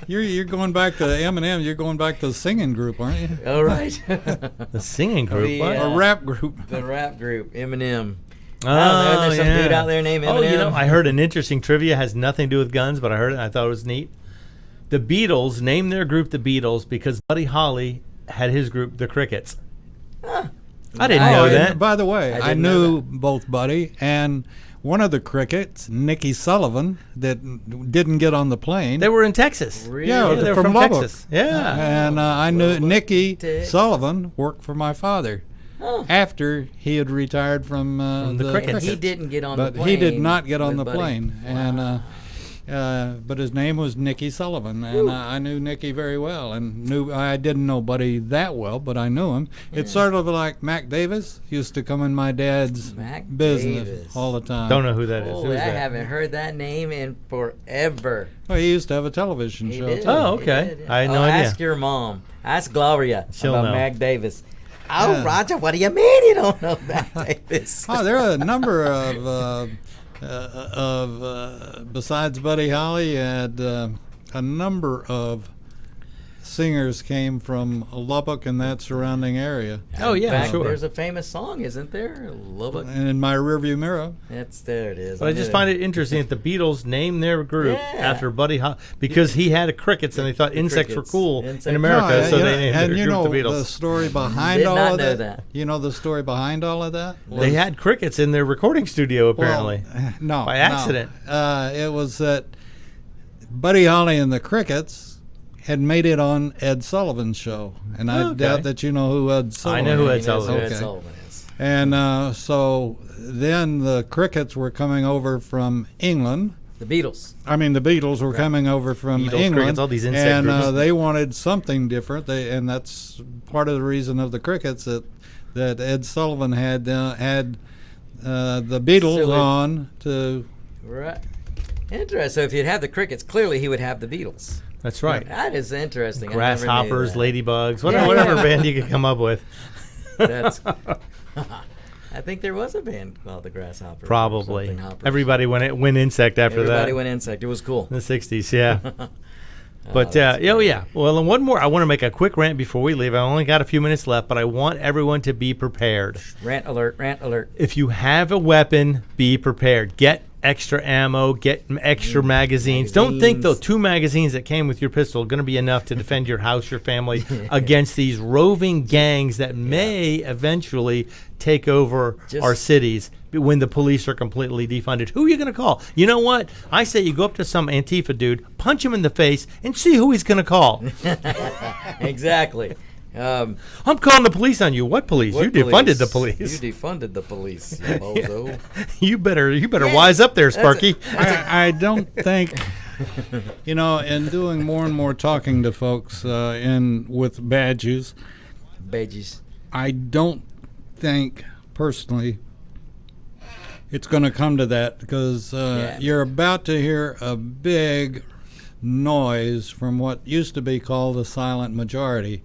You're going back to M&M. You're going back to the singing group, aren't you?
All right.
the singing group.
The,
what?
Or rap group.
The rap group, Eminem.
Oh,
There's some dude out there named Eminem.
Oh, I heard an interesting trivia. Has nothing to do with guns, but I heard it and I thought it was neat. The Beatles named their group the Beatles because Buddy Holly had his group the Crickets. I didn't know that.
By the way, I
didn't
knew
know
both Buddy and one of the Crickets, Nicky Sullivan, that didn't get on the plane.
They were in Texas.
Really?
Yeah,
they were
from
from
Lubbock.
Texas. Yeah.
And I knew Nicky
Texas.
Sullivan worked for my father after he had retired from
the Crickets.
And he didn't get on the
But
plane.
he did not get on
with
the
Buddy.
plane. And but his name was Nicky Sullivan, and I knew Nicky very well, and I didn't know Buddy that well, but I knew him. It's sort of like Mac Davis used to come in my dad's
Mac
business
Davis.
all the time.
Don't know who that is.
Oh,
Who
I
is that?
haven't heard that name in forever.
Well, he used to have a television
He
show.
did.
too.
Oh,
He
okay.
did.
I had no idea.
Ask your mom. Ask Gloria
She'll
about
know.
Mac Davis. Oh, Roger, what do you mean you don't know Mac Davis?
Oh, there are a number of besides Buddy Holly, and a number of singers came from Lubbock and that surrounding area.
Oh, yeah,
In fact,
sure.
There's a famous song, isn't there? Lubbock.
And in my rearview mirror,
There it is.
But I just find it interesting that the Beatles named their group
Yeah.
after Buddy Holly because he had crickets and they thought insects were
crickets.
cool
Insects.
in America,
No,
so
you
they
know-
named
and
their
you
group
know
the
the
Beatles.
story behind
Did
all
not
of
know
that.
that.
You know the story behind all of that?
They had crickets in their recording studio, apparently.
Well, no,
By
no.
accident.
It was that Buddy Holly and the Crickets had made it on Ed Sullivan's show, and I
Okay.
doubt that you know who Ed Sullivan.
I know who
is.
Ed
He knows
Sullivan
who
is.
Ed
Okay.
Sullivan is.
And so then the Crickets were coming over from England.
The Beatles.
I mean, the Beatles were coming over from
Beatles,
England,
Crickets, all these insect
and
groups.
they wanted something different. And that's part of the reason of the Crickets that Ed Sullivan had the Beatles
So it-
on to.
Right. Interesting. So if you'd have the Crickets, clearly he would have the Beatles.
That's right.
That is interesting. I never knew
Grasshoppers,
that.
ladybugs,
Yeah,
whatever
yeah.
band you could come up with.
That's. I think there was a band called the Grasshoppers. or
Probably.
something, Hoppers.
Everybody went insect after
Everybody
that.
went insect. It was cool.
In the 60s, yeah. But,
that's
oh, yeah. Well, and one more. I want to make a quick rant before we leave. I only got a few minutes left, but I want everyone to be prepared.
Rant alert! Rant alert!
If you have a weapon, be prepared. Get extra ammo, get extra magazines. Don't think the 2 magazines that came with your pistol are going to be enough to defend your house, your family against these roving gangs that may eventually take over our cities when the police are completely defunded. Who are you going to call? You know what? I say you go up to some Antifa dude, punch him in the face, and see who he's going to call.
Exactly.
I'm calling the police on you. What police?
What
You defunded the police.
You defunded the police, you bozo.
You better wise up there, Sparky.
I don't think, in doing more and more talking to folks with badges,
Badges.
I don't think personally it's going to come to that because you're about to hear a big noise from what used to be called a silent majority,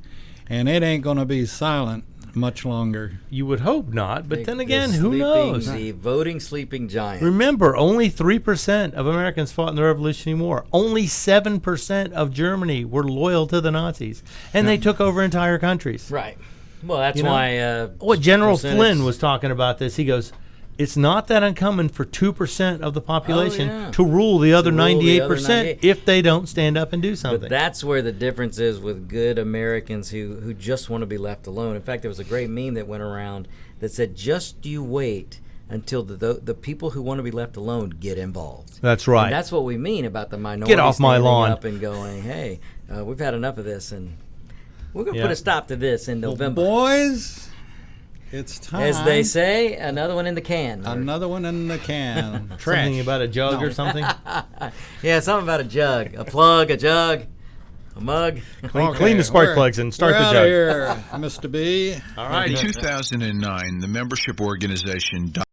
and it ain't going to be silent much longer.
You would hope not, but then again,
The
who
sleeping-
knows?
The voting sleeping giant.
Remember, only 3% of Americans fought in the Revolutionary War. Only 7% of Germany were loyal to the Nazis, and they took over entire countries.
Right. Well, that's
You know,
why.
What General
percentage-
Flynn was talking about this, he goes, it's not that uncommon for 2% of the population
yeah.
to rule the other
rule the
98%
other 98.
if they don't stand up and do something.
But that's where the difference is with good Americans who just want to be left alone. In fact, there was a great meme that went around that said, just you wait until the people who want to be left alone get involved.
That's right.
And that's what we mean about the minority
Get off my
standing
lawn.
up and going, hey, we've had enough of this, and we're going to
Yeah.
put a stop to this in November.
Boys, It's time.
As they say, another one in the can.
Another one in the can.
Something about a jug or something.
Yeah, something about a jug, a plug, a jug, a mug.
Clean the spark plugs and start
we're
the
outta
jug.
here, Mr. B.
All right.
In 2009, the membership organization